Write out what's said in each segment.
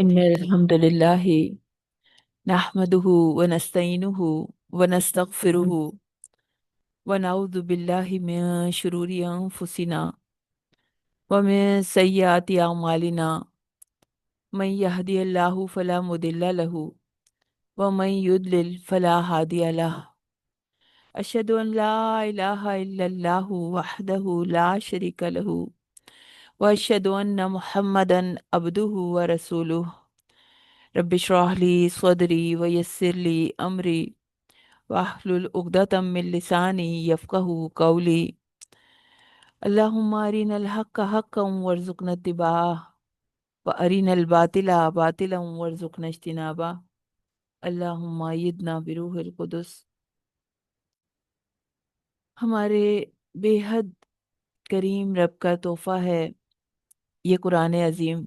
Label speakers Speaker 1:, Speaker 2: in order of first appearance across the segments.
Speaker 1: إن الحمد لله نحمده ونستعينه ونستغفره ونعوذ بالله من شرور أنفسنا ومن سيئات أعمالنا. من يهدي الله فلا مضل له ومن يضلل فلا هادي له. أشهد أن لا إله إلا الله وحده لا شريك له وأشهد أن محمدا عبده ورسوله. رب اشرح لي صدري ويسر لي أمري واحلل عقدة من لساني يفقه قولي. اللهم أرنا الحق حقا وارزقنا اتباعه وأرنا الباطل باطلا وارزقنا اجتنابه. اللهم أيدنا بروح القدس. ہمارے بے حد کریم رب کا تحفہ ہے یہ قرآن عظیم،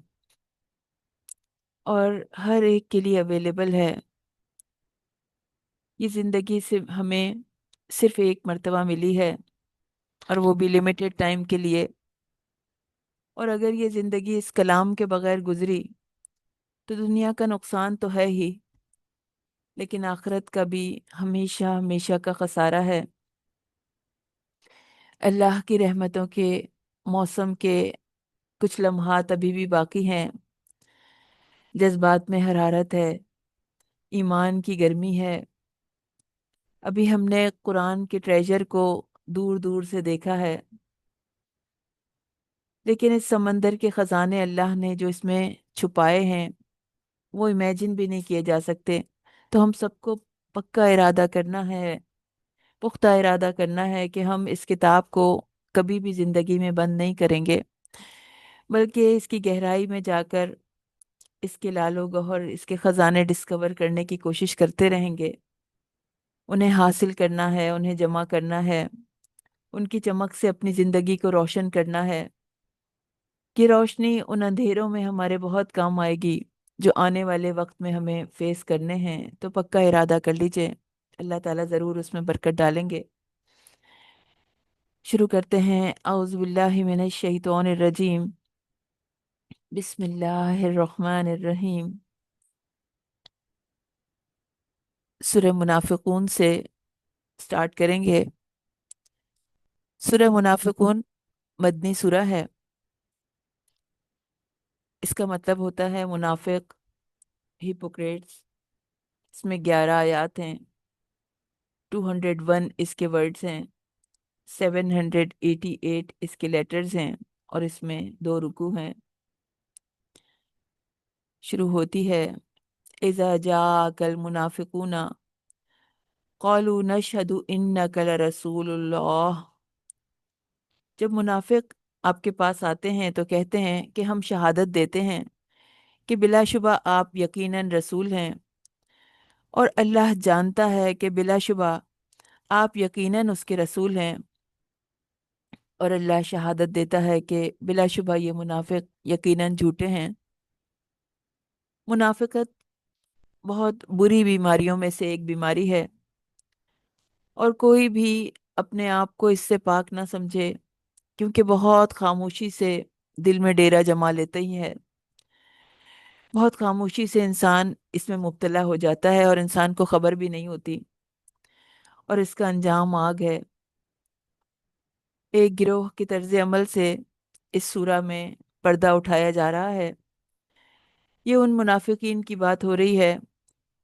Speaker 1: اور ہر ایک کے لیے اویلیبل ہے۔ یہ زندگی سے ہمیں صرف ایک مرتبہ ملی ہے، اور وہ بھی لیمیٹڈ ٹائم کے لیے۔ اور اگر یہ زندگی اس کلام کے بغیر گزری تو دنیا کا نقصان تو ہے ہی، لیکن آخرت کا بھی ہمیشہ ہمیشہ کا خسارہ ہے۔ اللہ کی رحمتوں کے موسم کے کچھ لمحات ابھی بھی باقی ہیں، جذبات میں حرارت ہے، ایمان کی گرمی ہے۔ ابھی ہم نے قرآن کے ٹریجر کو دور دور سے دیکھا ہے، لیکن اس سمندر کے خزانے اللہ نے جو اس میں چھپائے ہیں وہ امیجن بھی نہیں کیے جا سکتے۔ تو ہم سب کو پکا ارادہ کرنا ہے، پختہ ارادہ کرنا ہے کہ ہم اس کتاب کو کبھی بھی زندگی میں بند نہیں کریں گے، بلکہ اس کی گہرائی میں جا کر اس کے لال و گوہر، اس کے خزانے ڈسکور کرنے کی کوشش کرتے رہیں گے۔ انہیں حاصل کرنا ہے، انہیں جمع کرنا ہے، ان کی چمک سے اپنی زندگی کو روشن کرنا ہے کہ روشنی ان اندھیروں میں ہمارے بہت کام آئے گی جو آنے والے وقت میں ہمیں فیس کرنے ہیں۔ تو پکا ارادہ کر لیجئے، اللہ تعالیٰ ضرور اس میں برکت ڈالیں گے۔ شروع کرتے ہیں۔ اعوذ باللہ من الشیطان الرجیم، بسم اللہ الرحمن الرحیم۔ سورہ منافقون سے سٹارٹ کریں گے۔ سورہ منافقون مدنی سورہ ہے۔ اس کا مطلب ہوتا ہے منافق، ہیپوکریٹس۔ اس میں 11 آیات ہیں، 201 اس کے ورڈز ہیں، 788 اس کے لیٹرز ہیں، اور اس میں 2 رکوع ہیں۔ شروع ہوتی ہے اذا جاءک المنافقون قالوا نشہد انک لرسول اللہ۔ جب منافق آپ کے پاس آتے ہیں تو کہتے ہیں کہ ہم شہادت دیتے ہیں کہ بلا شبہ آپ یقیناً رسول ہیں، اور اللہ جانتا ہے کہ بلا شبہ آپ یقیناً اس کے رسول ہیں، اور اللہ شہادت دیتا ہے کہ بلا شبہ یہ منافق یقیناً جھوٹے ہیں۔ منافقت بہت بری بیماریوں میں سے ایک بیماری ہے، اور کوئی بھی اپنے آپ کو اس سے پاک نہ سمجھے، کیونکہ بہت خاموشی سے دل میں ڈیرا جما لیتے ہی ہے۔ بہت خاموشی سے انسان اس میں مبتلا ہو جاتا ہے، اور انسان کو خبر بھی نہیں ہوتی، اور اس کا انجام آگ ہے۔ ایک گروہ کی طرز عمل سے اس سورہ میں پردہ اٹھایا جا رہا ہے۔ یہ ان منافقین کی بات ہو رہی ہے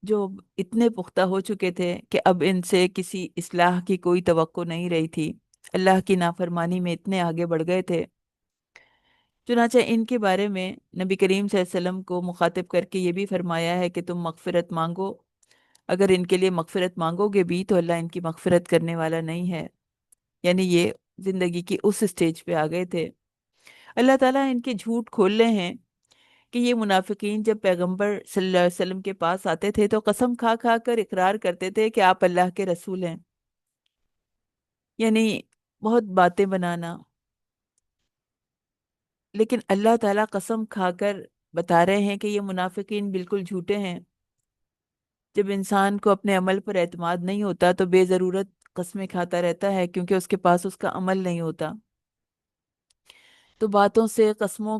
Speaker 1: جو اتنے پختہ ہو چکے تھے کہ اب ان سے کسی اصلاح کی کوئی توقع نہیں رہی تھی، اللہ کی نافرمانی میں اتنے آگے بڑھ گئے تھے۔ چنانچہ ان کے بارے میں نبی کریم صلی اللہ علیہ وسلم کو مخاطب کر کے یہ بھی فرمایا ہے کہ تم مغفرت مانگو، اگر ان کے لیے مغفرت مانگو گے بھی تو اللہ ان کی مغفرت کرنے والا نہیں ہے۔ یعنی یہ زندگی کی اس سٹیج پہ آ گئے تھے۔ اللہ تعالیٰ ان کے جھوٹ کھول رہے ہیں کہ یہ منافقین جب پیغمبر صلی اللہ علیہ وسلم کے پاس آتے تھے تو قسم کھا کھا کر اقرار کرتے تھے کہ آپ اللہ کے رسول ہیں، یعنی بہت باتیں بنانا۔ لیکن اللہ تعالیٰ قسم کھا کر بتا رہے ہیں کہ یہ منافقین بالکل جھوٹے ہیں۔ جب انسان کو اپنے عمل پر اعتماد نہیں ہوتا تو بے ضرورت قسمیں کھاتا رہتا ہے، کیونکہ اس کے پاس اس کا عمل نہیں ہوتا۔ تو باتوں سے، قسموں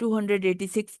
Speaker 1: 286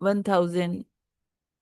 Speaker 1: 1000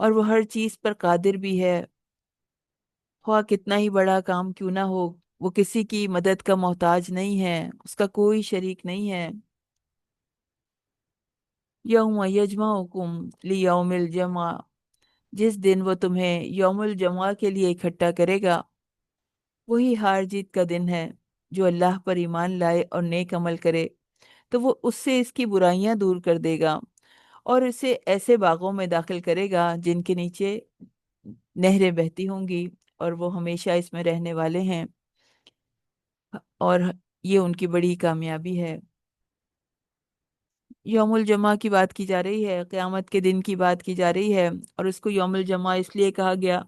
Speaker 1: اور وہ ہر چیز پر قادر بھی ہے، خواہ کتنا ہی بڑا کام کیوں نہ ہو۔ وہ کسی کی مدد کا محتاج نہیں ہے، اس کا کوئی شریک نہیں ہے۔ یوم یجمعکم لیوم الجمع، جس دن وہ تمہیں یوم الجمع کے لیے اکٹھا کرے گا، وہی ہار جیت کا دن ہے۔ جو اللہ پر ایمان لائے اور نیک عمل کرے تو وہ اس سے اس کی برائیاں دور کر دے گا، اور اسے ایسے باغوں میں داخل کرے گا جن کے نیچے نہریں بہتی ہوں گی، اور وہ ہمیشہ اس میں رہنے والے ہیں، اور یہ ان کی بڑی کامیابی ہے۔ یوم الجمع کی بات کی جا رہی ہے، قیامت کے دن کی بات کی جا رہی ہے، اور اس کو یوم الجمع اس لیے کہا گیا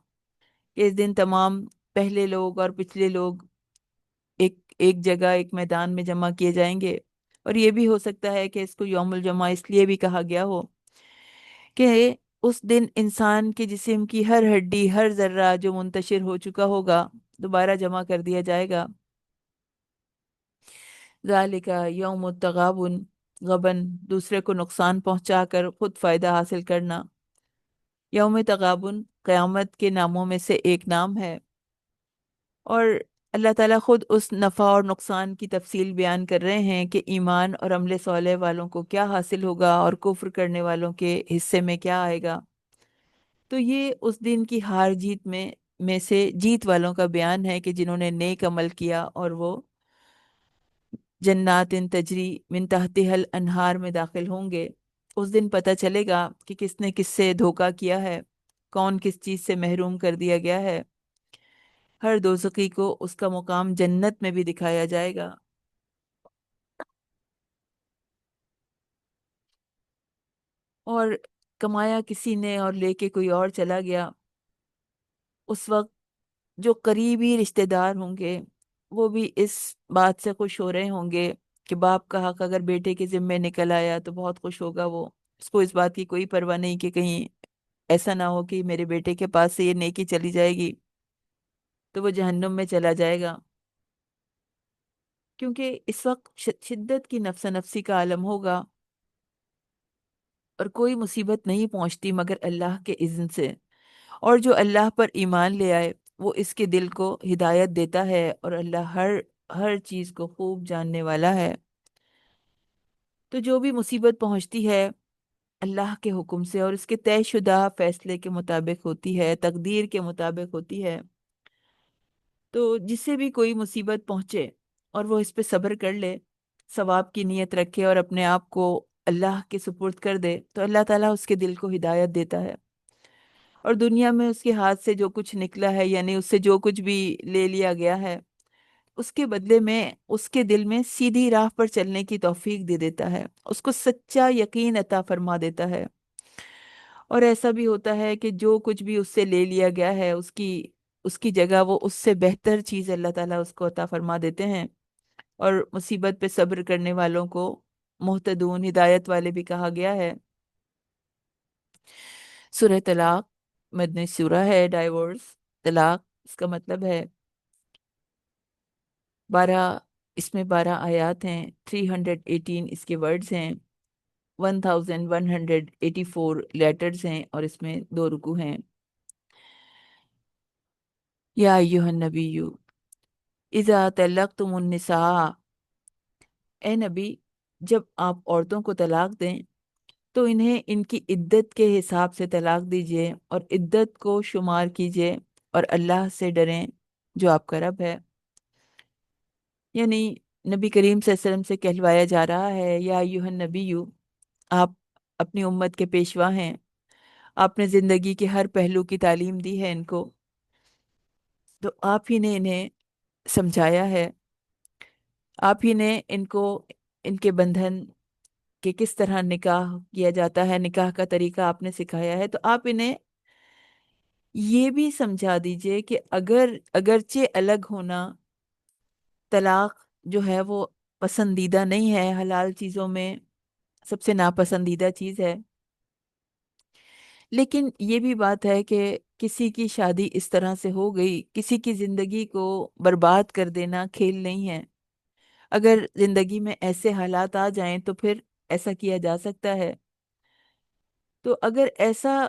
Speaker 1: کہ اس دن تمام پہلے لوگ اور پچھلے لوگ ایک ایک جگہ ایک میدان میں جمع کیے جائیں گے۔ اور یہ بھی ہو سکتا ہے کہ اس کو یوم الجمع اس لیے بھی کہا گیا ہو کہ اس دن انسان کے جسم کی ہر ہڈی، ہر ذرہ جو منتشر ہو چکا ہوگا، دوبارہ جمع کر دیا جائے گا۔ ذالک یوم التغابن، غبن دوسرے کو نقصان پہنچا کر خود فائدہ حاصل کرنا۔ یوم تغابن قیامت کے ناموں میں سے ایک نام ہے، اور اللہ تعالیٰ خود اس نفع اور نقصان کی تفصیل بیان کر رہے ہیں کہ ایمان اور عمل صالح والوں کو کیا حاصل ہوگا اور کفر کرنے والوں کے حصے میں کیا آئے گا۔ تو یہ اس دن کی ہار جیت میں سے جیت والوں کا بیان ہے کہ جنہوں نے نیک عمل کیا، اور وہ جنات تجری من تحتها الانہار میں داخل ہوں گے۔ اس دن پتہ چلے گا کہ کس نے کس سے دھوکا کیا ہے، کون کس چیز سے محروم کر دیا گیا ہے۔ ہر دوزخی کو اس کا مقام جنت میں بھی دکھایا جائے گا، اور کمایا کسی نے اور لے کے کوئی اور چلا گیا۔ اس وقت جو قریبی رشتہ دار ہوں گے وہ بھی اس بات سے خوش ہو رہے ہوں گے کہ باپ کا حق اگر بیٹے کے ذمے نکل آیا تو بہت خوش ہوگا وہ۔ اس کو اس بات کی کوئی پرواہ نہیں کہ کہیں ایسا نہ ہو کہ میرے بیٹے کے پاس سے یہ نیکی چلی جائے گی تو وہ جہنم میں چلا جائے گا، کیونکہ اس وقت شدت کی نفس نفسی کا عالم ہوگا، اور کوئی مصیبت نہیں پہنچتی مگر اللہ کے اذن سے۔ اور جو اللہ پر ایمان لے آئے وہ اس کے دل کو ہدایت دیتا ہے، اور اللہ ہر ہر چیز کو خوب جاننے والا ہے۔ تو جو بھی مصیبت پہنچتی ہے اللہ کے حکم سے اور اس کے طے شدہ فیصلے کے مطابق ہوتی ہے، تقدیر کے مطابق ہوتی ہے۔ تو جس سے بھی کوئی مصیبت پہنچے اور وہ اس پہ صبر کر لے، ثواب کی نیت رکھے اور اپنے آپ کو اللہ کے سپرد کر دے، تو اللہ تعالیٰ اس کے دل کو ہدایت دیتا ہے، اور دنیا میں اس کے ہاتھ سے جو کچھ نکلا ہے، یعنی اس سے جو کچھ بھی لے لیا گیا ہے، اس کے بدلے میں اس کے دل میں سیدھی راہ پر چلنے کی توفیق دے دیتا ہے، اس کو سچا یقین عطا فرما دیتا ہے۔ اور ایسا بھی ہوتا ہے کہ جو کچھ بھی اس سے لے لیا گیا ہے، اس کی جگہ وہ اس سے بہتر چیز اللہ تعالیٰ اس کو عطا فرما دیتے ہیں، اور مصیبت پہ صبر کرنے والوں کو محتدون، ہدایت والے بھی کہا گیا ہے۔ سورہ طلاق مدنی سورہ ہے، ڈائیورس، طلاق اس کا مطلب ہے 12، اس میں 12 آیات ہیں، 318 اس کے ورڈز ہیں، 1184 لیٹرز ہیں، اور اس میں 2 رکوع ہیں۔ یا ایہا النبی اذا طلقتم النساء، اے نبی جب آپ عورتوں کو طلاق دیں تو انہیں ان کی عدت کے حساب سے طلاق دیجئے، اور عدت کو شمار کیجئے، اور اللہ سے ڈریں جو آپ کا رب ہے۔ یعنی نبی کریم صلی اللہ علیہ وسلم سے کہلوایا جا رہا ہے، یا ایہا النبی، آپ اپنی امت کے پیشوا ہیں، آپ نے زندگی کے ہر پہلو کی تعلیم دی ہے ان کو، تو آپ ہی نے انہیں سمجھایا ہے، آپ ہی نے ان کو ان کے بندھن کہ کس طرح نکاح کیا جاتا ہے، نکاح کا طریقہ آپ نے سکھایا ہے، تو آپ انہیں یہ بھی سمجھا دیجئے کہ اگرچہ الگ ہونا، طلاق جو ہے وہ پسندیدہ نہیں ہے، حلال چیزوں میں سب سے ناپسندیدہ چیز ہے، لیکن یہ بھی بات ہے کہ کسی کی شادی اس طرح سے ہو گئی، کسی کی زندگی کو برباد کر دینا کھیل نہیں ہے۔ اگر زندگی میں ایسے حالات آ جائیں تو پھر ایسا کیا جا سکتا ہے۔ تو اگر ایسا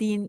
Speaker 1: 3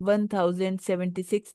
Speaker 1: 1076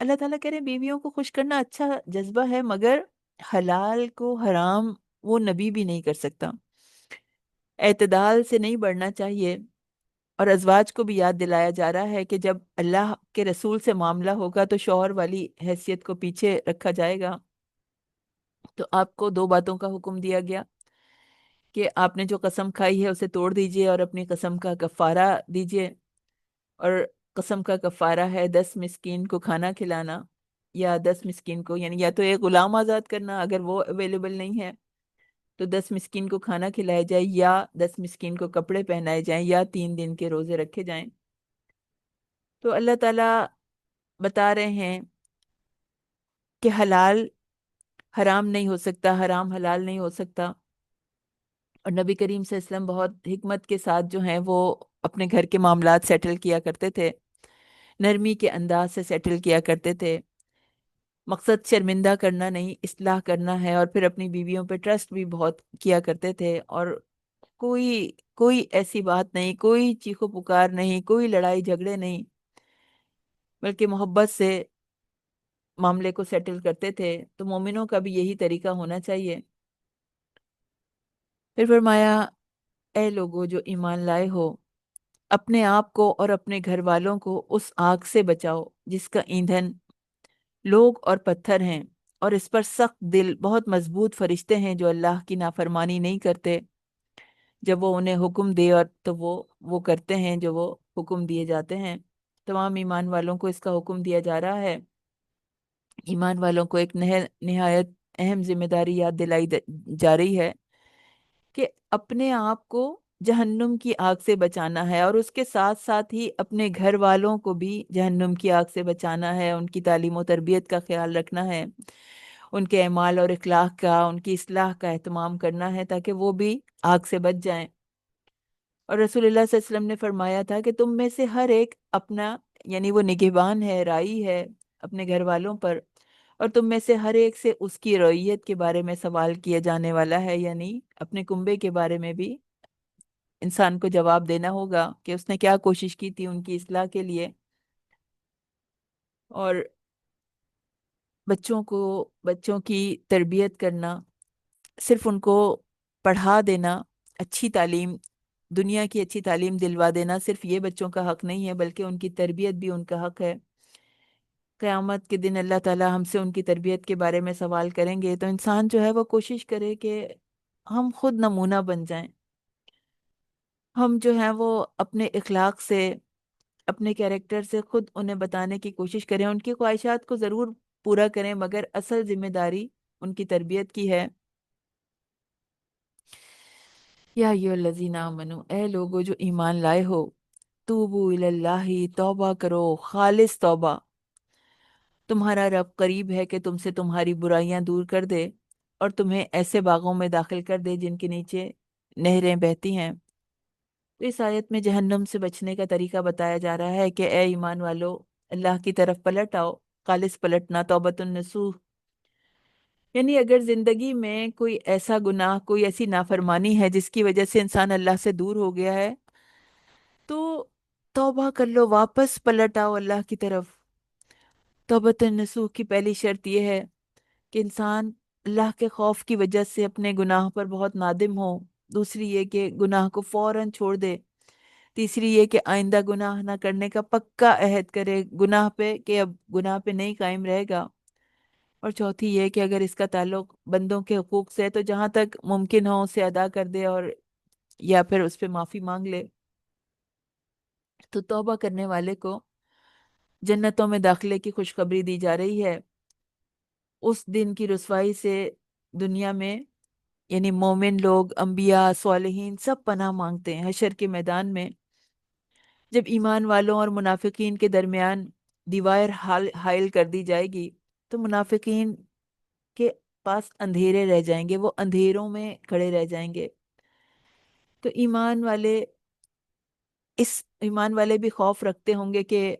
Speaker 1: اللہ تعالیٰ کہہ رہے ہیں بیویوں کو خوش کرنا اچھا جذبہ ہے، مگر حلال کو حرام وہ نبی بھی نہیں کر سکتا۔ اعتدال سے نہیں بڑھنا چاہیے۔ اور ازواج کو بھی یاد دلایا جا رہا ہے کہ جب اللہ کے رسول سے معاملہ ہوگا تو شوہر والی حیثیت کو پیچھے رکھا جائے گا۔ تو آپ کو دو باتوں کا حکم دیا گیا کہ آپ نے جو قسم کھائی ہے اسے توڑ دیجئے اور اپنی قسم کا کفارہ دیجئے۔ اور قسم کا کفارہ ہے 10 مسکین کو کھانا کھلانا، یا 10 مسکین کو یعنی یا تو ایک غلام آزاد کرنا اگر وہ اویلیبل نہیں ہے تو 10 مسکین کو کھانا کھلایا جائے، یا 10 مسکین کو کپڑے پہنائے جائیں، یا 3 دن کے روزے رکھے جائیں۔ تو اللہ تعالیٰ بتا رہے ہیں کہ حلال حرام نہیں ہو سکتا، حرام حلال نہیں ہو سکتا۔ اور نبی کریم صلی اللہ علیہ وسلم بہت حکمت کے ساتھ جو ہیں وہ اپنے گھر کے معاملات سیٹل کیا کرتے تھے، نرمی کے انداز سے سیٹل کیا کرتے تھے۔ مقصد شرمندہ کرنا نہیں، اصلاح کرنا ہے، اور پھر اپنی بیویوں پہ ٹرسٹ بھی بہت کیا کرتے تھے، اور کوئی کوئی ایسی بات نہیں، کوئی چیخو پکار نہیں، کوئی لڑائی جھگڑے نہیں، بلکہ محبت سے معاملے کو سیٹل کرتے تھے۔ تو مومنوں کا بھی یہی طریقہ ہونا چاہیے۔ پھر فرمایا اے لوگو جو ایمان لائے ہو، اپنے آپ کو اور اپنے گھر والوں کو اس آگ سے بچاؤ جس کا ایندھن لوگ اور پتھر ہیں، اور اس پر سخت دل بہت مضبوط فرشتے ہیں جو اللہ کی نافرمانی نہیں کرتے۔ جب وہ انہیں حکم دے اور تو وہ کرتے ہیں جو وہ حکم دیے جاتے ہیں۔ تمام ایمان والوں کو اس کا حکم دیا جا رہا ہے۔ ایمان والوں کو ایک نہایت اہم ذمہ داری یاد دلائی جا رہی ہے کہ اپنے آپ کو جہنم کی آگ سے بچانا ہے، اور اس کے ساتھ ساتھ ہی اپنے گھر والوں کو بھی جہنم کی آگ سے بچانا ہے، ان کی تعلیم و تربیت کا خیال رکھنا ہے، ان کے اعمال اور اخلاق کا، ان کی اصلاح کا اہتمام کرنا ہے تاکہ وہ بھی آگ سے بچ جائیں۔ اور رسول اللہ صلی اللہ علیہ وسلم نے فرمایا تھا کہ تم میں سے ہر ایک اپنا یعنی وہ نگہبان ہے، رائی ہے اپنے گھر والوں پر، اور تم میں سے ہر ایک سے اس کی رعیت کے بارے میں سوال کیا جانے والا ہے، یعنی اپنے کنبے کے بارے میں بھی انسان کو جواب دینا ہوگا کہ اس نے کیا کوشش کی تھی ان کی اصلاح کے لیے۔ اور بچوں کی تربیت کرنا، صرف ان کو پڑھا دینا، اچھی تعلیم، دنیا کی اچھی تعلیم دلوا دینا صرف یہ بچوں کا حق نہیں ہے، بلکہ ان کی تربیت بھی ان کا حق ہے۔ قیامت کے دن اللہ تعالی ہم سے ان کی تربیت کے بارے میں سوال کریں گے، تو انسان جو ہے وہ کوشش کرے کہ ہم خود نمونہ بن جائیں، ہم جو ہیں وہ اپنے اخلاق سے، اپنے کیریکٹر سے خود انہیں بتانے کی کوشش کریں، ان کی خواہشات کو ضرور پورا کریں، مگر اصل ذمہ داری ان کی تربیت کی ہے۔ یا ایھا الذین آمنو، اے لوگو جو ایمان لائے ہو، توبو اللہ، توبہ کرو، خالص توبہ۔ تمہارا رب قریب ہے کہ تم سے تمہاری برائیاں دور کر دے اور تمہیں ایسے باغوں میں داخل کر دے جن کے نیچے نہریں بہتی ہیں۔ تو اس آیت میں جہنم سے بچنے کا طریقہ بتایا جا رہا ہے کہ اے ایمان والو، اللہ کی طرف پلٹ آؤ، خالص پلٹنا، توبۃ النصوح۔ یعنی اگر زندگی میں کوئی ایسا گناہ، کوئی ایسی نافرمانی ہے جس کی وجہ سے انسان اللہ سے دور ہو گیا ہے، تو توبہ کر لو، واپس پلٹ آؤ اللہ کی طرف۔ توبۃ النصوح کی پہلی شرط یہ ہے کہ انسان اللہ کے خوف کی وجہ سے اپنے گناہ پر بہت نادم ہو، دوسری یہ کہ گناہ کو فوراً چھوڑ دے، تیسری یہ کہ آئندہ گناہ نہ کرنے کا پکا عہد کرے گناہ پہ کہ اب گناہ پہ نہیں قائم رہے گا، اور چوتھی یہ کہ اگر اس کا تعلق بندوں کے حقوق سے ہے تو جہاں تک ممکن ہو اسے ادا کر دے، اور یا پھر اس پہ معافی مانگ لے۔ تو توبہ کرنے والے کو جنتوں میں داخلے کی خوشخبری دی جا رہی ہے۔ اس دن کی رسوائی سے دنیا میں یعنی مومن لوگ، انبیاء، صالحین سب پناہ مانگتے ہیں۔ حشر کے میدان میں جب ایمان والوں اور منافقین کے درمیان دیوار حائل کر دی جائے گی تو منافقین کے پاس اندھیرے رہ جائیں گے، وہ اندھیروں میں کھڑے رہ جائیں گے۔ تو ایمان والے بھی خوف رکھتے ہوں گے کہ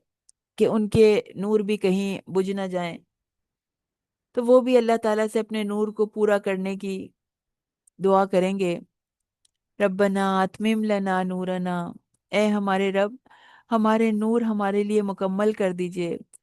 Speaker 1: ان کے نور بھی کہیں بجھ نہ جائیں، تو وہ بھی اللہ تعالیٰ سے اپنے نور کو پورا کرنے کی دعا کریں گے۔ ربنا اتمم لنا نورنا، اے ہمارے رب، ہمارے نور ہمارے لیے مکمل کر دیجئے۔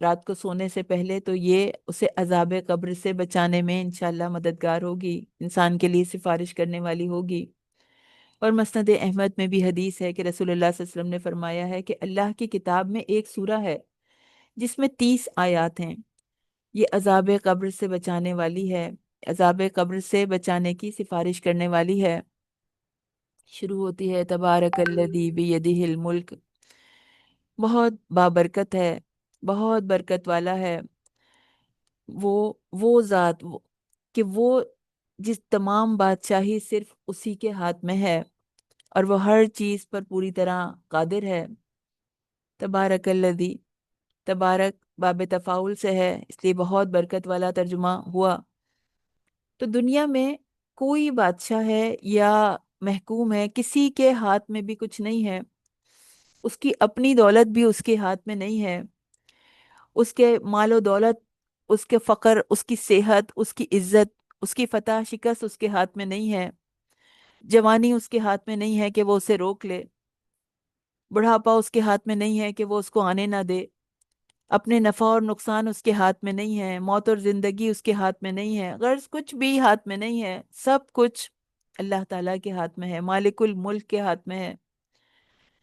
Speaker 1: رات کو سونے سے پہلے، تو یہ اسے عذاب قبر سے بچانے میں انشاءاللہ مددگار ہوگی، انسان کے لیے سفارش کرنے والی ہوگی۔ اور مسند احمد میں بھی حدیث ہے کہ رسول اللہ صلی اللہ علیہ وسلم نے فرمایا ہے کہ اللہ کی کتاب میں ایک سورہ ہے جس میں 30 آیات ہیں، یہ عذاب قبر سے بچانے والی ہے، عذاب قبر سے بچانے کی سفارش کرنے والی ہے۔ شروع ہوتی ہے تبارک الذی بیدہ الملک، بہت بابرکت ہے، بہت برکت والا ہے وہ ذات، کہ وہ جس تمام بادشاہی صرف اسی کے ہاتھ میں ہے اور وہ ہر چیز پر پوری طرح قادر ہے۔ تبارک الذی، تبارک باب تفاعل سے ہے، اس لیے بہت برکت والا ترجمہ ہوا۔ تو دنیا میں کوئی بادشاہ ہے یا محکوم ہے، کسی کے ہاتھ میں بھی کچھ نہیں ہے، اس کی اپنی دولت بھی اس کے ہاتھ میں نہیں ہے، اس کے مال و دولت، اس کے فقر، اس کی صحت، اس کی عزت، اس کی فتح شکست اس کے ہاتھ میں نہیں ہے، جوانی اس کے ہاتھ میں نہیں ہے کہ وہ اسے روک لے، بڑھاپا اس کے ہاتھ میں نہیں ہے کہ وہ اس کو آنے نہ دے، اپنے نفع اور نقصان اس کے ہاتھ میں نہیں ہے، موت اور زندگی اس کے ہاتھ میں نہیں ہے، غرض کچھ بھی ہاتھ میں نہیں ہے، سب کچھ اللہ تعالیٰ کے ہاتھ میں ہے، مالک الملک کے ہاتھ میں ہے۔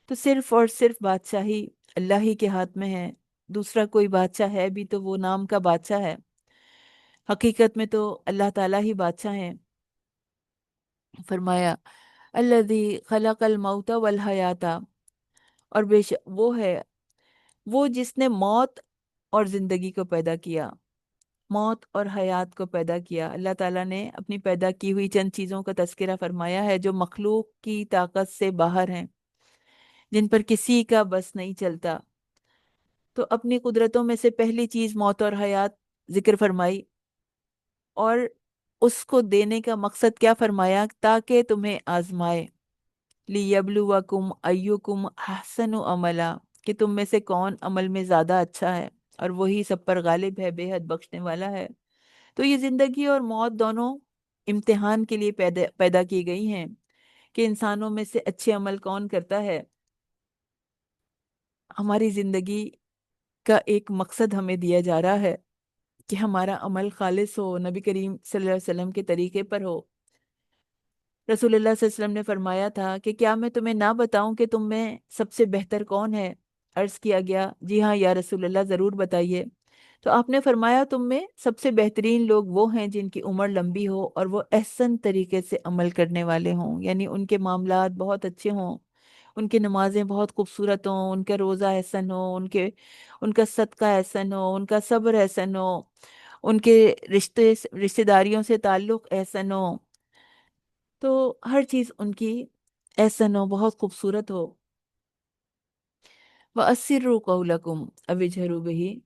Speaker 1: تو صرف اور صرف بادشاہی اللہ ہی کے ہاتھ میں ہے، دوسرا کوئی بادشاہ ہے بھی تو وہ نام کا بادشاہ ہے، حقیقت میں تو اللہ تعالیٰ ہی بادشاہ ہیں۔ فرمایا الذی خلق الموت والحیات، اور بے شک وہ ہے، وہ جس نے موت اور زندگی کو پیدا کیا، موت اور حیات کو پیدا کیا۔ اللہ تعالیٰ نے اپنی پیدا کی ہوئی چند چیزوں کا تذکرہ فرمایا ہے جو مخلوق کی طاقت سے باہر ہیں، جن پر کسی کا بس نہیں چلتا۔ تو اپنی قدرتوں میں سے پہلی چیز موت اور حیات ذکر فرمائی، اور اس کو دینے کا مقصد کیا فرمایا؟ تاکہ تمہیں آزمائے، لیبلوکم ایکم احسن عملا، کہ تم میں سے کون عمل میں زیادہ اچھا ہے، اور وہی سب پر غالب ہے، بے حد بخشنے والا ہے۔ تو یہ زندگی اور موت دونوں امتحان کے لیے پیدا کی گئی ہیں کہ انسانوں میں سے اچھے عمل کون کرتا ہے۔ ہماری زندگی کا ایک مقصد ہمیں دیا جا رہا ہے کہ ہمارا عمل خالص ہو، نبی کریم صلی اللہ علیہ وسلم کے طریقے پر ہو۔ رسول اللہ صلی اللہ علیہ وسلم نے فرمایا تھا کہ کیا میں تمہیں نہ بتاؤں کہ تم میں سب سے بہتر کون ہے؟ عرض کیا گیا جی ہاں یا رسول اللہ، ضرور بتائیے۔ تو آپ نے فرمایا تم میں سب سے بہترین لوگ وہ ہیں جن کی عمر لمبی ہو اور وہ احسن طریقے سے عمل کرنے والے ہوں، یعنی ان کے معاملات بہت اچھے ہوں، ان کی نمازیں بہت خوبصورت ہوں، ان کا روزہ احسن ہو، ان کا صدقہ احسن ہو، ان کا صبر احسن ہو، ان کے رشتہ داریوں سے تعلق احسن ہو، تو ہر چیز ان کی احسن ہو، بہت خوبصورت ہو۔ وَأَسِرُّوا قَوْلَكُمْ أَوِ اجْهَرُوا بِهِ،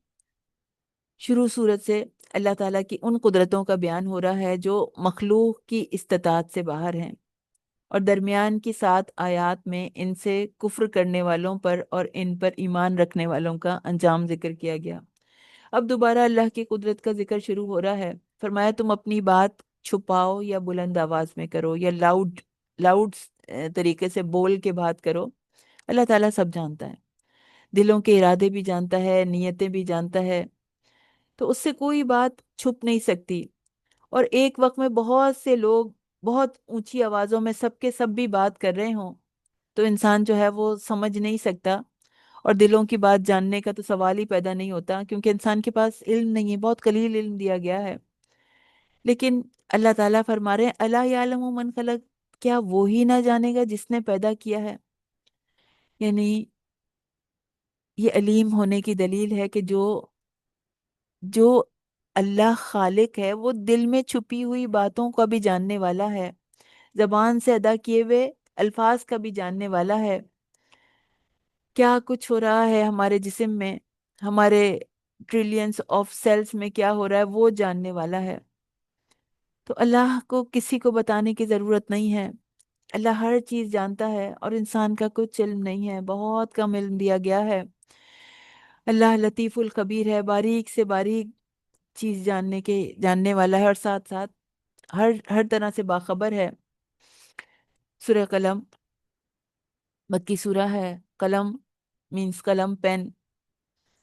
Speaker 1: شروع صورت سے اللہ تعالیٰ کی ان قدرتوں کا بیان ہو رہا ہے جو مخلوق کی استطاعت سے باہر ہیں، اور درمیان کی 7 آیات میں ان سے کفر کرنے والوں پر اور ان پر ایمان رکھنے والوں کا انجام ذکر کیا گیا۔ اب دوبارہ اللہ کی قدرت کا ذکر شروع ہو رہا ہے۔ فرمایا تم اپنی بات چھپاؤ یا بلند آواز میں کرو یا لاؤڈ لاؤڈ طریقے سے بول کے بات کرو، اللہ تعالیٰ سب جانتا ہے، دلوں کے ارادے بھی جانتا ہے، نیتیں بھی جانتا ہے، تو اس سے کوئی بات چھپ نہیں سکتی۔ اور ایک وقت میں بہت سے لوگ بہت اونچی آوازوں میں سب کے سب بھی بات کر رہے ہوں تو انسان جو ہے وہ سمجھ نہیں سکتا، اور دلوں کی بات جاننے کا تو سوال ہی پیدا نہیں ہوتا، کیونکہ انسان کے پاس علم نہیں ہے، بہت قلیل علم دیا گیا ہے۔ لیکن اللہ تعالیٰ فرما رہے ہیں الا یعلم من خلق، کیا وہی نہ جانے گا جس نے پیدا کیا ہے؟ یعنی یہ علیم ہونے کی دلیل ہے کہ جو اللہ خالق ہے وہ دل میں چھپی ہوئی باتوں کا بھی جاننے والا ہے، زبان سے ادا کیے ہوئے الفاظ کا بھی جاننے والا ہے، کیا کچھ ہو رہا ہے ہمارے جسم میں، ہمارے ٹریلینز آف سیلز میں کیا ہو رہا ہے وہ جاننے والا ہے۔ تو اللہ کو کسی کو بتانے کی ضرورت نہیں ہے، اللہ ہر چیز جانتا ہے، اور انسان کا کچھ علم نہیں ہے، بہت کم علم دیا گیا ہے۔ اللہ لطیف الخبیر ہے، باریک سے باریک چیز جاننے والا ہے، اور ساتھ ساتھ ہر طرح سے باخبر ہے۔ سورہ قلم مکی سورہ ہے، قلم مینس قلم، پین،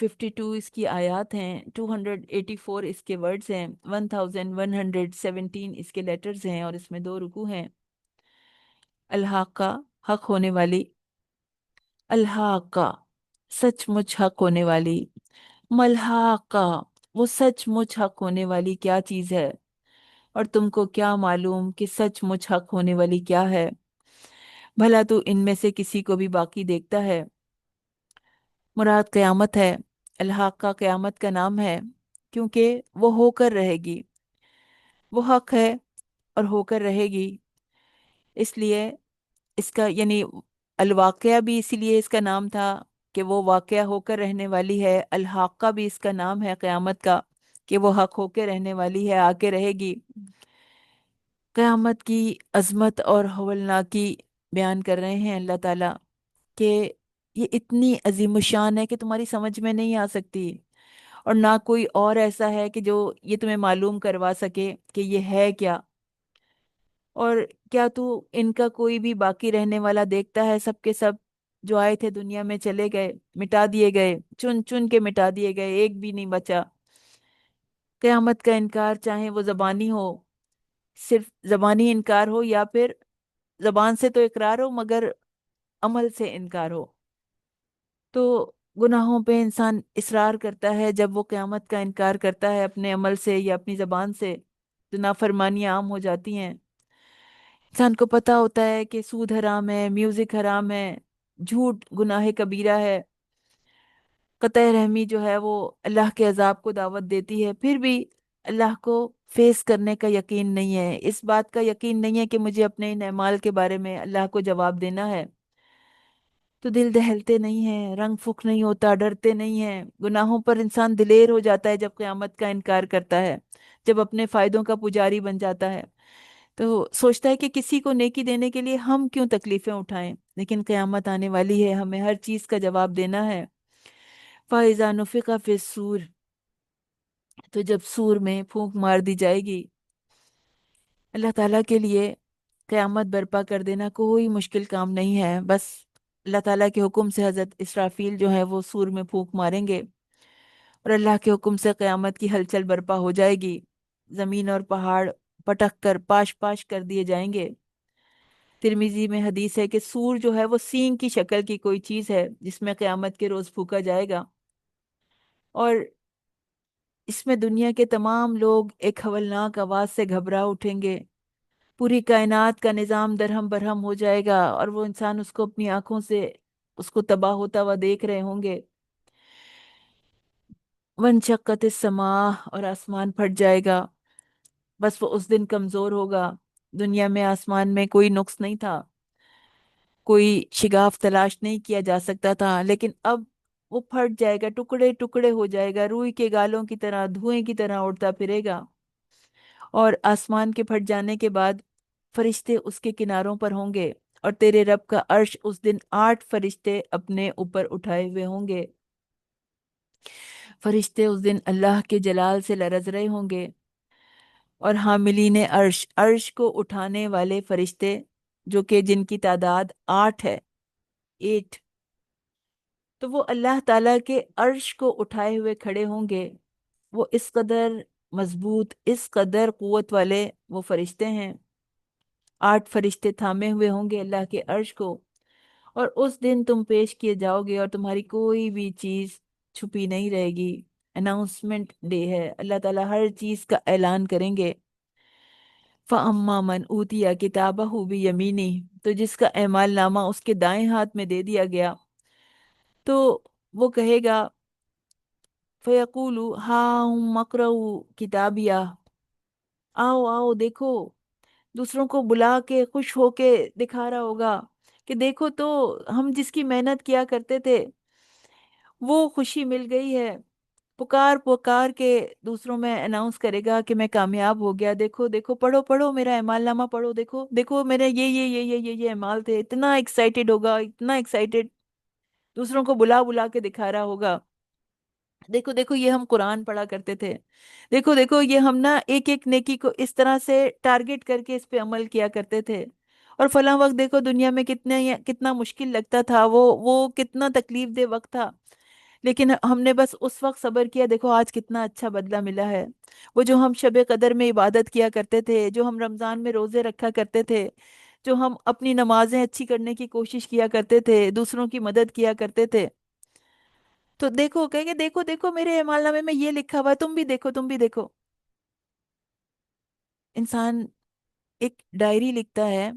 Speaker 1: 52 اس کی آیات ہیں، 284 اس کے ورڈز ہیں، 1117 اس کے لیٹرز ہیں، اور اس میں 2 رکوع ہیں۔ الحاقہ، حق ہونے والی، الحاقہ سچ مچ حق ہونے والی، ملحاقہ وہ سچ مچ حق ہونے والی کیا چیز ہے، اور تم کو کیا معلوم کہ سچ مچ حق ہونے والی کیا ہے؟ بھلا تو ان میں سے کسی کو بھی باقی دیکھتا ہے؟ مراد قیامت ہے۔ الحاقہ قیامت کا نام ہے، کیونکہ وہ ہو کر رہے گی، وہ حق ہے اور ہو کر رہے گی، اس لیے اس کا یعنی الواقعہ بھی اسی لیے اس کا نام تھا کہ وہ واقعہ ہو کر رہنے والی ہے۔ الحاقہ بھی اس کا نام ہے قیامت کا، کہ وہ حق ہو کے رہنے والی ہے، آ کے رہے گی۔ قیامت کی عظمت اور ہولناکی بیان کر رہے ہیں اللہ تعالیٰ، کہ یہ اتنی عظیم الشان ہے کہ تمہاری سمجھ میں نہیں آ سکتی، اور نہ کوئی اور ایسا ہے کہ جو یہ تمہیں معلوم کروا سکے کہ یہ ہے کیا۔ اور کیا تو ان کا کوئی بھی باقی رہنے والا دیکھتا ہے؟ سب کے سب جو آئے تھے دنیا میں چلے گئے، مٹا دیے گئے، چن چن کے مٹا دیے گئے، ایک بھی نہیں بچا۔ قیامت کا انکار چاہے وہ زبانی ہو، صرف زبانی انکار ہو، یا پھر زبان سے تو اقرار ہو مگر عمل سے انکار ہو، تو گناہوں پہ انسان اصرار کرتا ہے جب وہ قیامت کا انکار کرتا ہے اپنے عمل سے یا اپنی زبان سے، تو نافرمانیاں عام ہو جاتی ہیں۔ انسان کو پتا ہوتا ہے کہ سود حرام ہے، میوزک حرام ہے، جھوٹ گناہ کبیرہ ہے، قطع رحمی جو ہے وہ اللہ کے عذاب کو دعوت دیتی ہے، پھر بھی اللہ کو فیس کرنے کا یقین نہیں ہے، اس بات کا یقین نہیں ہے کہ مجھے اپنے ان اعمال کے بارے میں اللہ کو جواب دینا ہے، تو دل دہلتے نہیں ہیں، رنگ پھک نہیں ہوتا، ڈرتے نہیں ہیں گناہوں پر۔ انسان دلیر ہو جاتا ہے جب قیامت کا انکار کرتا ہے، جب اپنے فائدوں کا پجاری بن جاتا ہے، تو سوچتا ہے کہ کسی کو نیکی دینے کے لیے ہم کیوں تکلیفیں اٹھائیں، لیکن قیامت آنے والی ہے، ہمیں ہر چیز کا جواب دینا ہے۔ فَإِذَا نُفِخَ فِي الصُّورِ، تو جب سور میں پھونک مار دی جائے گی، اللہ تعالیٰ کے لیے قیامت برپا کر دینا کوئی مشکل کام نہیں ہے، بس اللہ تعالیٰ کے حکم سے حضرت اسرافیل جو ہے وہ سور میں پھونک ماریں گے، اور اللہ کے حکم سے قیامت کی ہلچل برپا ہو جائے گی، زمین اور پہاڑ پٹک کر پاش پاش کر دیے جائیں گے۔ ترمیزی میں حدیث ہے کہ سور جو ہے وہ سینگ کی شکل کی کوئی چیز ہے جس میں قیامت کے روز پھونکا جائے گا، اور اس میں دنیا کے تمام لوگ ایک ہولناک آواز سے گھبرا اٹھیں گے، پوری کائنات کا نظام درہم برہم ہو جائے گا، اور وہ انسان اس کو اپنی آنکھوں سے اس کو تباہ ہوتا ہوا دیکھ رہے ہوں گے۔ وانشقت السماء، اور آسمان پھٹ جائے گا، بس وہ اس دن کمزور ہوگا۔ دنیا میں آسمان میں کوئی نقص نہیں تھا، کوئی شگاف تلاش نہیں کیا جا سکتا تھا، لیکن اب وہ پھٹ جائے گا، ٹکڑے ٹکڑے ہو جائے گا، روئی کے گالوں کی طرح، دھوئیں کی طرح اڑتا پھرے گا، اور آسمان کے پھٹ جانے کے بعد فرشتے اس کے کناروں پر ہوں گے، اور تیرے رب کا عرش اس دن 8 فرشتے اپنے اوپر اٹھائے ہوئے ہوں گے۔ فرشتے اس دن اللہ کے جلال سے لرز رہے ہوں گے، اور حاملین عرش، عرش کو اٹھانے والے فرشتے جو کہ جن کی تعداد 8 ہے، 8، تو وہ اللہ تعالیٰ کے عرش کو اٹھائے ہوئے کھڑے ہوں گے۔ وہ اس قدر مضبوط، اس قدر قوت والے وہ فرشتے ہیں، 8 فرشتے تھامے ہوئے ہوں گے اللہ کے عرش کو، اور اس دن تم پیش کیے جاؤ گے، اور تمہاری کوئی بھی چیز چھپی نہیں رہے گی۔ اناؤنسمنٹ ڈے ہے، اللہ تعالیٰ ہر چیز کا اعلان کریں گے۔ فَأَمَّا مَنْ أُوتِيَ كِتَابَهُ بِيَمِينِهِ، تو جس کا اعمال نامہ اس کے دائیں ہاتھ میں دے دیا گیا، تو وہ کہے گا فَيَقُولُ هَاؤُمُ اقْرَءُوا كِتَابِيَهْ، آؤ آؤ دیکھو، دوسروں کو بلا کے خوش ہو کے دکھا رہا ہوگا کہ دیکھو تو ہم جس کی محنت کیا کرتے تھے وہ خوشی مل گئی ہے، پکار پکار کے دوسروں میں اناؤنس کرے گا کہ میں کامیاب ہو گیا، دیکھو دیکھو، پڑھو پڑھو میرا اعمال نامہ پڑھو، دیکھو دیکھو میرے یہ اعمال تھے، اتنا ایکسائٹیڈ ہوگا، اتنا ایکسائٹیڈ، دوسروں کو بلا بلا کے دکھا رہا ہوگا، دیکھو دیکھو یہ ہم قرآن پڑھا کرتے تھے، دیکھو دیکھو یہ ہم نا ایک ایک نیکی کو اس طرح سے ٹارگٹ کر کے اس پہ عمل کیا کرتے تھے، اور فلاں وقت دیکھو دنیا میں کتنا مشکل لگتا تھا، وہ کتنا تکلیف دہ وقت تھا، لیکن ہم نے بس اس وقت صبر کیا، دیکھو آج کتنا اچھا بدلہ ملا ہے۔ وہ جو ہم شب قدر میں عبادت کیا کرتے تھے، جو ہم رمضان میں روزے رکھا کرتے تھے، جو ہم اپنی نمازیں اچھی کرنے کی کوشش کیا کرتے تھے، دوسروں کی مدد کیا کرتے تھے، تو دیکھو کہیں گے دیکھو دیکھو میرے اعمال نامے میں یہ لکھا ہوا ہے، تم بھی دیکھو تم بھی دیکھو۔ انسان ایک ڈائری لکھتا ہے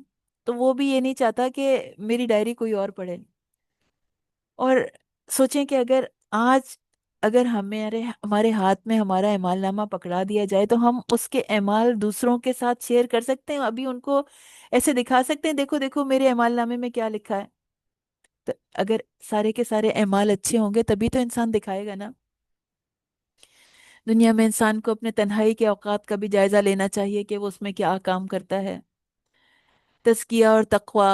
Speaker 1: تو وہ بھی یہ نہیں چاہتا کہ میری ڈائری کوئی اور پڑھے۔ اور سوچیں کہ اگر آج اگر ہمارے ہاتھ میں ہمارا اعمال نامہ پکڑا دیا جائے تو ہم اس کے اعمال دوسروں کے ساتھ شیئر کر سکتے ہیں، ابھی ان کو ایسے دکھا سکتے ہیں دیکھو دیکھو میرے اعمال نامے میں کیا لکھا ہے؟ تو اگر سارے کے سارے اعمال اچھے ہوں گے تبھی تو انسان دکھائے گا نا۔ دنیا میں انسان کو اپنے تنہائی کے اوقات کا بھی جائزہ لینا چاہیے کہ وہ اس میں کیا کام کرتا ہے۔ تزکیہ اور تقوی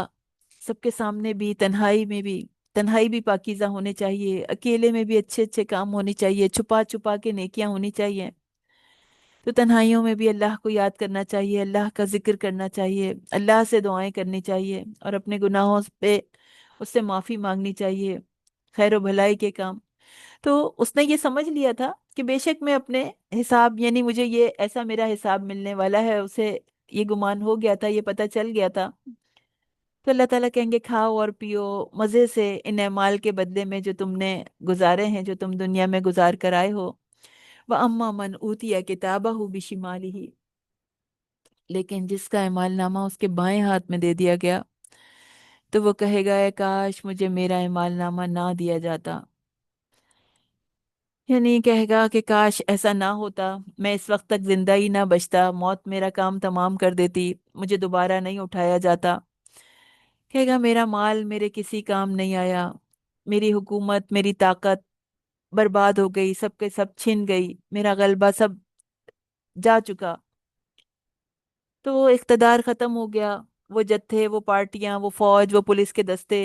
Speaker 1: سب کے سامنے بھی، تنہائی میں بھی، تنہائی بھی پاکیزہ ہونے چاہیے، اکیلے میں بھی اچھے اچھے کام ہونے چاہیے، چھپا چھپا کے نیکیاں ہونی چاہیے۔ تو تنہائیوں میں بھی اللہ کو یاد کرنا چاہیے، اللہ کا ذکر کرنا چاہیے، اللہ سے دعائیں کرنی چاہیے، اور اپنے گناہوں پہ اس سے معافی مانگنی چاہیے، خیر و بھلائی کے کام۔ تو اس نے یہ سمجھ لیا تھا کہ بے شک میں اپنے حساب، یعنی مجھے یہ ایسا میرا حساب ملنے والا ہے، اسے یہ گمان ہو گیا تھا، یہ پتہ چل گیا تھا۔ تو اللہ تعالیٰ کہیں گے کھاؤ اور پیو مزے سے ان اعمال کے بدلے میں جو تم نے گزارے ہیں، جو تم دنیا میں گزار کر آئے ہو۔ وَأَمَّا مَنْ أُوتِيَ كِتَابَهُ بِشِمَالِهِ، لیکن جس کا اعمال نامہ اس کے بائیں ہاتھ میں دے دیا گیا تو وہ کہے گا اے کاش مجھے میرا اعمال نامہ نہ دیا جاتا، یعنی کہے گا کہ کاش ایسا نہ ہوتا، میں اس وقت تک زندہ ہی نہ بچتا، موت میرا کام تمام کر دیتی، مجھے دوبارہ نہیں اٹھایا جاتا۔ کہے گا میرا مال میرے کسی کام نہیں آیا، میری حکومت، میری طاقت برباد ہو گئی، سب کے سب چھن گئی، میرا غلبہ سب جا چکا، تو وہ اقتدار ختم ہو گیا، وہ جتھے، وہ پارٹیاں، وہ فوج، وہ پولیس کے دستے،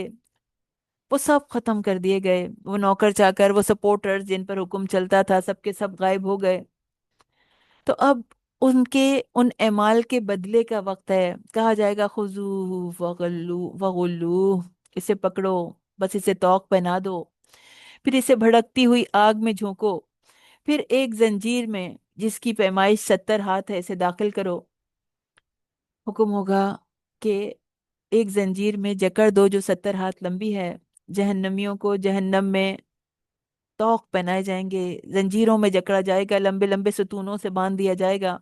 Speaker 1: وہ سب ختم کر دیے گئے، وہ نوکر چاکر، وہ سپورٹرز جن پر حکم چلتا تھا، سب کے سب غائب ہو گئے۔ تو اب ان کے ان اعمال کے بدلے کا وقت ہے، کہا جائے گا خذوہ وغلوہ، اسے پکڑو، بس اسے طوق پہنا دو، پھر اسے بھڑکتی ہوئی آگ میں جھونکو، پھر ایک زنجیر میں جس کی پیمائش 70 ہاتھ ہے اسے داخل کرو۔ حکم ہوگا کہ ایک زنجیر میں جکڑ دو جو 70 ہاتھ لمبی ہے، جہنمیوں کو جہنم میں طوق پہنائے جائیں گے، زنجیروں میں جکڑا جائے گا، لمبے لمبے ستونوں سے باندھ دیا جائے گا،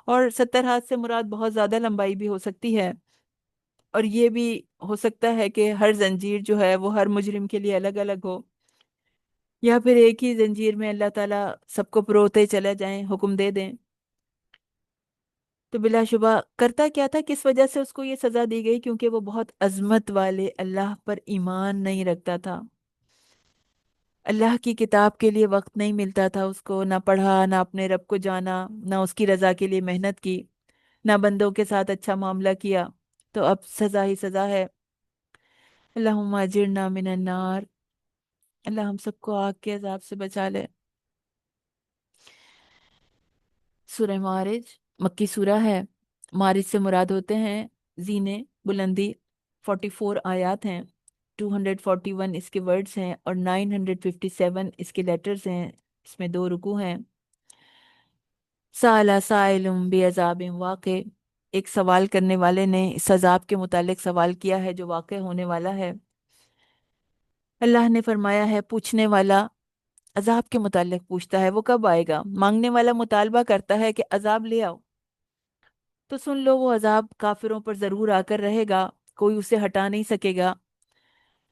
Speaker 1: اور 70 ہاتھ سے مراد بہت زیادہ لمبائی بھی ہو سکتی ہے، اور یہ بھی ہو سکتا ہے کہ ہر زنجیر جو ہے وہ ہر مجرم کے لیے الگ الگ ہو، یا پھر ایک ہی زنجیر میں اللہ تعالیٰ سب کو پروتے چلے جائیں، حکم دے دیں۔ تو بلا شبہ کرتا کیا تھا، کس وجہ سے اس کو یہ سزا دی گئی؟ کیونکہ وہ بہت عظمت والے اللہ پر ایمان نہیں رکھتا تھا، اللہ کی کتاب کے لیے وقت نہیں ملتا تھا اس کو، نہ پڑھا، نہ اپنے رب کو جانا، نہ اس کی رضا کے لیے محنت کی، نہ بندوں کے ساتھ اچھا معاملہ کیا، تو اب سزا ہی سزا ہے۔ اللہم اجرنا من النار، اللہ ہم سب کو آگ کے عذاب سے بچا لے۔ سورہ معارج مکی سورہ ہے، معارج سے مراد ہوتے ہیں زینے، بلندی، 44 آیات ہیں، 241 اس کے ورڈز ہیں، اور 957 اس کے لیٹرز ہیں، اس میں 2 رکوع ہیں۔ سأل سائل بعذاب واقع، ایک سوال کرنے والے نے اس عذاب کے متعلق سوال کیا ہے جو واقع ہونے والا ہے۔ اللہ نے فرمایا ہے پوچھنے والا عذاب کے متعلق پوچھتا ہے، وہ کب آئے گا؟ مانگنے والا مطالبہ کرتا ہے کہ عذاب لے آؤ، تو سن لو وہ عذاب کافروں پر ضرور آ کر رہے گا، کوئی اسے ہٹا نہیں سکے گا،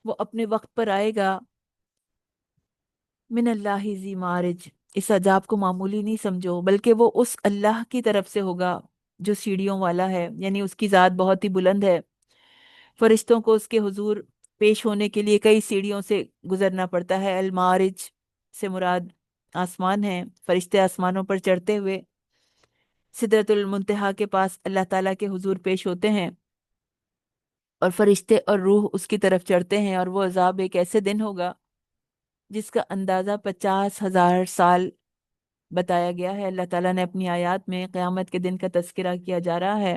Speaker 1: وہ اپنے وقت پر آئے گا۔ من اللہ ذی معارج، اس عذاب کو معمولی نہیں سمجھو، بلکہ وہ اس اللہ کی طرف سے ہوگا جو سیڑھیوں والا ہے، یعنی اس کی ذات بہت ہی بلند ہے، فرشتوں کو اس کے حضور پیش ہونے کے لیے کئی سیڑھیوں سے گزرنا پڑتا ہے۔ المعارج سے مراد آسمان ہے، فرشتے آسمانوں پر چڑھتے ہوئے سدرۃ المنتہا کے پاس اللہ تعالیٰ کے حضور پیش ہوتے ہیں، اور فرشتے اور روح اس کی طرف چڑھتے ہیں، اور وہ عذاب ایک ایسے دن ہوگا جس کا اندازہ 50,000 سال بتایا گیا ہے۔ اللہ تعالیٰ نے اپنی آیات میں قیامت کے دن کا تذکرہ کیا جا رہا ہے۔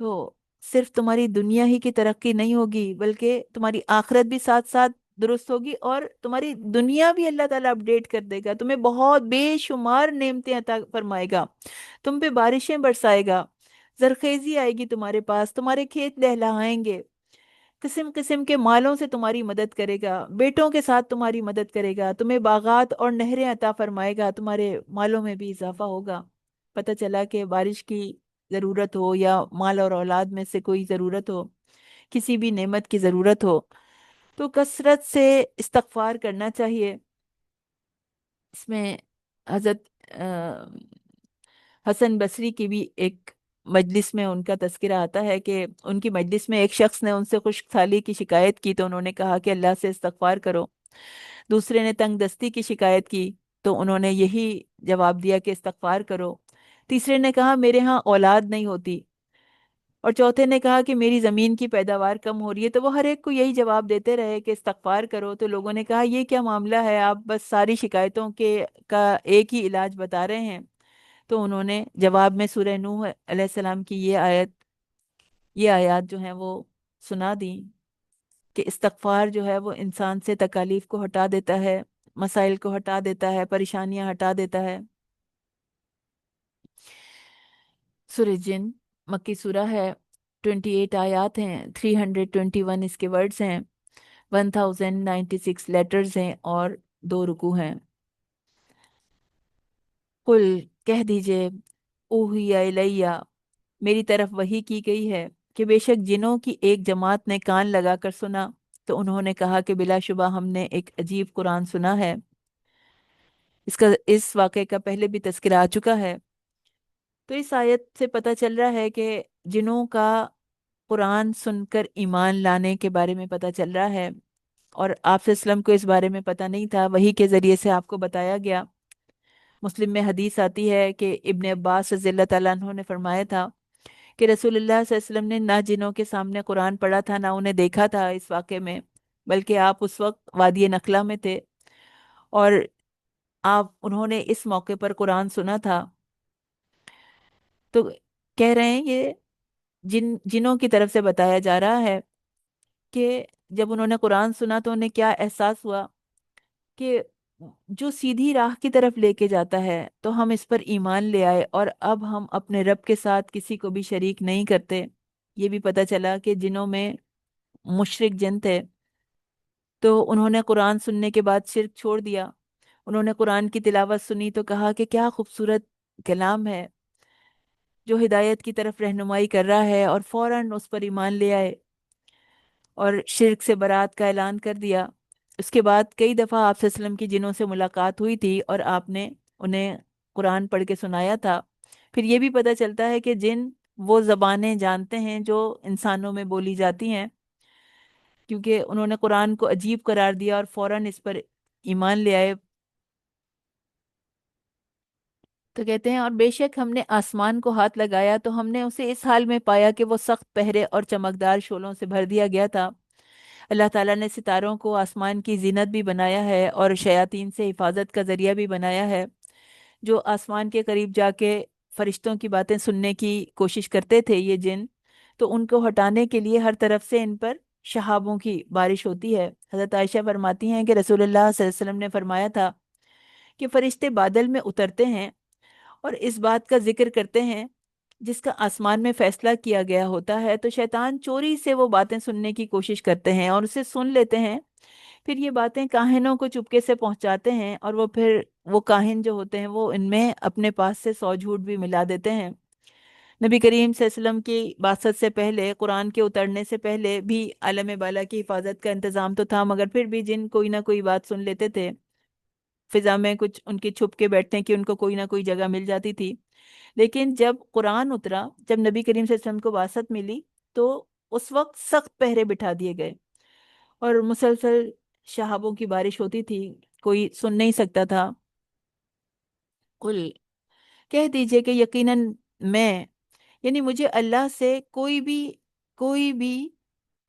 Speaker 1: تو صرف تمہاری دنیا ہی کی ترقی نہیں ہوگی بلکہ تمہاری آخرت بھی ساتھ ساتھ درست ہوگی، اور تمہاری دنیا بھی اللہ تعالیٰ اپڈیٹ کر دے گا، تمہیں بہت بے شمار نعمتیں عطا فرمائے گا، تم پہ بارشیں برسائے گا، زرخیزی آئے گی تمہارے پاس، تمہارے کھیت لہلہائیں گے، قسم قسم کے مالوں سے تمہاری مدد کرے گا، بیٹوں کے ساتھ تمہاری مدد کرے گا، تمہیں باغات اور نہریں عطا فرمائے گا، تمہارے مالوں میں بھی اضافہ ہوگا۔ پتہ چلا کہ بارش کی ضرورت ہو یا مال اور اولاد میں سے کوئی ضرورت ہو، کسی بھی نعمت کی ضرورت ہو، تو کثرت سے استغفار کرنا چاہیے۔ اس میں حضرت حسن بصری کی بھی ایک مجلس میں ان کا تذکرہ آتا ہے کہ ان کی مجلس میں ایک شخص نے ان سے خشک سالی کی شکایت کی، تو انہوں نے کہا کہ اللہ سے استغفار کرو۔ دوسرے نے تنگ دستی کی شکایت کی، تو انہوں نے یہی جواب دیا کہ استغفار کرو۔ تیسرے نے کہا میرے ہاں اولاد نہیں ہوتی، اور چوتھے نے کہا کہ میری زمین کی پیداوار کم ہو رہی ہے، تو وہ ہر ایک کو یہی جواب دیتے رہے کہ استغفار کرو۔ تو لوگوں نے کہا یہ کیا معاملہ ہے، آپ بس ساری شکایتوں کے کا ایک ہی علاج بتا رہے ہیں۔ تو انہوں نے جواب میں سورہ نوح علیہ السلام کی یہ آیات جو ہیں وہ سنا دی کہ استغفار جو ہے وہ انسان سے تکالیف کو ہٹا دیتا ہے، مسائل کو ہٹا دیتا ہے، پریشانیاں ہٹا دیتا ہے۔ سورہ جن مکی سورہ ہے، 28 آیات ہیں، 321 اس کے ورڈز ہیں، 1096 لیٹرز ہیں، اور 2 رکوع ہیں۔ قل کہہ دیجئے، اوحی الیہ، میری طرف وحی کی گئی ہے کہ بے شک جنوں کی ایک جماعت نے کان لگا کر سنا، تو انہوں نے کہا کہ بلا شبہ ہم نے ایک عجیب قرآن سنا ہے۔ اس واقعے کا پہلے بھی تذکرہ آ چکا ہے۔ تو اس آیت سے پتہ چل رہا ہے کہ جنوں کا قرآن سن کر ایمان لانے کے بارے میں پتہ چل رہا ہے، اور آپ صلی اللہ علیہ وسلم کو اس بارے میں پتہ نہیں تھا، وحی کے ذریعے سے آپ کو بتایا گیا۔ مسلم میں حدیث آتی ہے کہ ابن عباس رضی اللہ تعالیٰ عنہ نے فرمایا تھا کہ رسول اللہ صلی اللہ علیہ وسلم نے نہ جنوں کے سامنے قرآن پڑھا تھا، نہ انہیں دیکھا تھا اس واقعے میں، بلکہ آپ اس وقت وادی نخلا میں تھے، اور انہوں نے اس موقع پر قرآن سنا تھا۔ تو کہہ رہے ہیں یہ جنوں کی طرف سے بتایا جا رہا ہے کہ جب انہوں نے قرآن سنا تو انہیں کیا احساس ہوا کہ جو سیدھی راہ کی طرف لے کے جاتا ہے تو ہم اس پر ایمان لے آئے، اور اب ہم اپنے رب کے ساتھ کسی کو بھی شریک نہیں کرتے۔ یہ بھی پتہ چلا کہ جنوں میں مشرک جن تھے، تو انہوں نے قرآن سننے کے بعد شرک چھوڑ دیا، انہوں نے قرآن کی تلاوت سنی تو کہا کہ کیا خوبصورت کلام ہے جو ہدایت کی طرف رہنمائی کر رہا ہے، اور فوراً اس پر ایمان لے آئے اور شرک سے برات کا اعلان کر دیا۔ اس کے بعد کئی دفعہ آپ صلی اللہ علیہ وسلم کی جنوں سے ملاقات ہوئی تھی، اور آپ نے انہیں قرآن پڑھ کے سنایا تھا۔ پھر یہ بھی پتہ چلتا ہے کہ جن وہ زبانیں جانتے ہیں جو انسانوں میں بولی جاتی ہیں، کیونکہ انہوں نے قرآن کو عجیب قرار دیا اور فوراً اس پر ایمان لے آئے۔ تو کہتے ہیں اور بے شک ہم نے آسمان کو ہاتھ لگایا تو ہم نے اسے اس حال میں پایا کہ وہ سخت پہرے اور چمکدار شعلوں سے بھر دیا گیا تھا۔ اللہ تعالیٰ نے ستاروں کو آسمان کی زینت بھی بنایا ہے، اور شیاطین سے حفاظت کا ذریعہ بھی بنایا ہے۔ جو آسمان کے قریب جا کے فرشتوں کی باتیں سننے کی کوشش کرتے تھے یہ جن، تو ان کو ہٹانے کے لیے ہر طرف سے ان پر شہابوں کی بارش ہوتی ہے۔ حضرت عائشہ فرماتی ہیں کہ رسول اللہ صلی اللہ علیہ وسلم نے فرمایا تھا کہ فرشتے بادل میں اترتے ہیں اور اس بات کا ذکر کرتے ہیں جس کا آسمان میں فیصلہ کیا گیا ہوتا ہے، تو شیطان چوری سے وہ باتیں سننے کی کوشش کرتے ہیں اور اسے سن لیتے ہیں، پھر یہ باتیں کاہنوں کو چپکے سے پہنچاتے ہیں، اور وہ کاہن جو ہوتے ہیں وہ ان میں اپنے پاس سے 100 جھوٹ بھی ملا دیتے ہیں۔ نبی کریم صلی اللہ علیہ وسلم کی بعثت سے پہلے، قرآن کے اترنے سے پہلے بھی عالم بالا کی حفاظت کا انتظام تو تھا، مگر پھر بھی جن کوئی نہ کوئی بات سن لیتے تھے، فضا میں کچھ ان کی چھپ کے بیٹھنے کی ان کو کوئی نہ کوئی جگہ مل جاتی تھی۔ لیکن جب قرآن اترا، جب نبی کریم صلی اللہ علیہ وسلم کو بعثت ملی، تو اس وقت سخت پہرے بٹھا دیے گئے اور مسلسل شہابوں کی بارش ہوتی تھی، کوئی سن نہیں سکتا تھا۔ قل کہہ دیجئے کہ یقیناً میں، یعنی مجھے اللہ سے کوئی بھی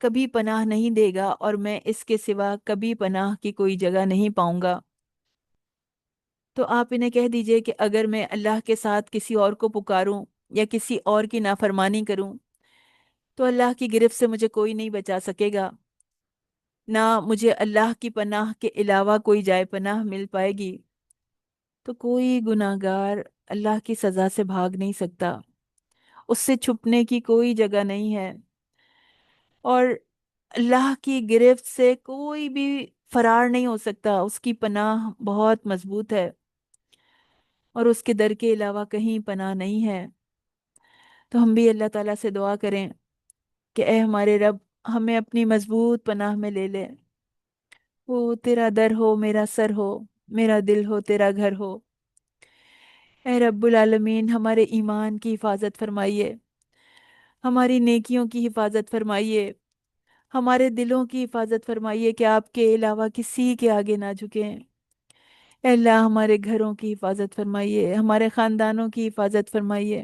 Speaker 1: کبھی پناہ نہیں دے گا، اور میں اس کے سوا کبھی پناہ کی کوئی جگہ نہیں پاؤں گا۔ تو آپ انہیں کہہ دیجئے کہ اگر میں اللہ کے ساتھ کسی اور کو پکاروں یا کسی اور کی نافرمانی کروں تو اللہ کی گرفت سے مجھے کوئی نہیں بچا سکے گا، نہ مجھے اللہ کی پناہ کے علاوہ کوئی جائے پناہ مل پائے گی۔ تو کوئی گناہگار اللہ کی سزا سے بھاگ نہیں سکتا، اس سے چھپنے کی کوئی جگہ نہیں ہے، اور اللہ کی گرفت سے کوئی بھی فرار نہیں ہو سکتا، اس کی پناہ بہت مضبوط ہے، اور اس کے در کے علاوہ کہیں پناہ نہیں ہے۔ تو ہم بھی اللہ تعالیٰ سے دعا کریں کہ اے ہمارے رب، ہمیں اپنی مضبوط پناہ میں لے لے۔ وہ تیرا در ہو میرا سر ہو، میرا دل ہو تیرا گھر ہو۔ اے رب العالمین، ہمارے ایمان کی حفاظت فرمائیے، ہماری نیکیوں کی حفاظت فرمائیے، ہمارے دلوں کی حفاظت فرمائیے کہ آپ کے علاوہ کسی کے آگے نہ جھکیں۔ اے اللہ، ہمارے گھروں کی حفاظت فرمائیے، ہمارے خاندانوں کی حفاظت فرمائیے،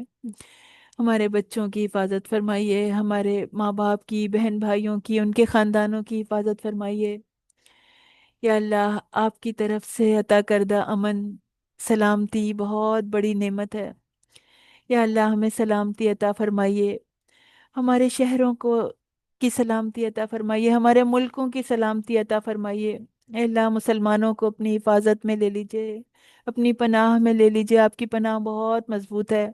Speaker 1: ہمارے بچوں کی حفاظت فرمائیے، ہمارے ماں باپ کی، بہن بھائیوں کی، ان کے خاندانوں کی حفاظت فرمائیے۔ یا اللہ، آپ کی طرف سے عطا کردہ امن، سلامتی بہت بڑی نعمت ہے۔ یا اللہ، ہمیں سلامتی عطا فرمائیے، ہمارے شہروں کو کی سلامتی عطا فرمائیے، ہمارے ملکوں کی سلامتی عطا فرمائیے۔ اے اللہ، مسلمانوں کو اپنی حفاظت میں لے لیجئے، اپنی پناہ میں لے لیجئے، آپ کی پناہ بہت مضبوط ہے۔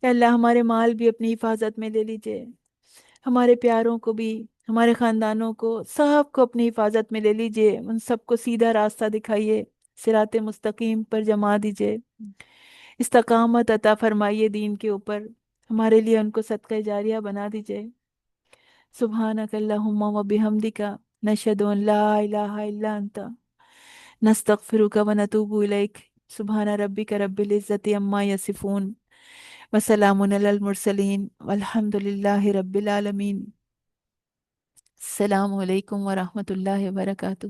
Speaker 1: اے اللہ، ہمارے مال بھی اپنی حفاظت میں لے لیجئے، ہمارے پیاروں کو بھی، ہمارے خاندانوں کو، سب کو اپنی حفاظت میں لے لیجئے، ان سب کو سیدھا راستہ دکھائیے، صراط مستقیم پر جما دیجئے، استقامت عطا فرمائیے دین کے اوپر، ہمارے لیے ان کو صدقہ جاریہ بنا دیجئے۔ سبحانک اللہم و بحمدک، نشہد ان لا الہ الا انت، نستغفرک و نتوب الیک۔ سبحان ربک رب العزت عما یصفون، وسلام علی المرسلین، والحمد للہ رب العالمین۔ السلام علیکم ورحمۃ اللہ وبرکاتہ۔